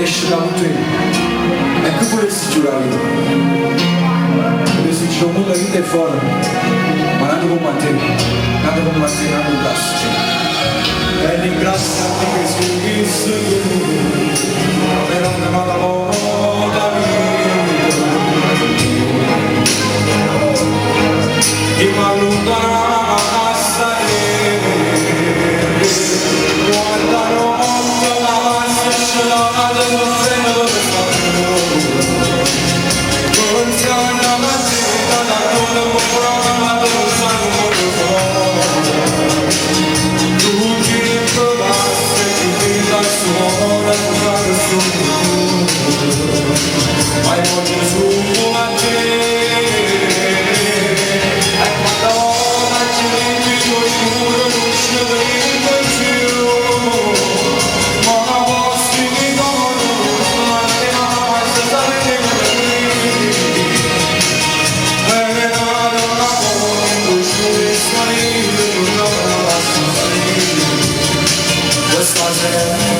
riesce da lui e che volessi giurare volessi giurare molto vita e fuori ma non come te non come te non come te e ringrazio a te che sei visto per una mala volta e mi allontana assai guarda notte la scelata del freno del fatto non si ha una mattina da dove prova del sangue tu ti provaste di vita suona usare su ma voglio su a te Was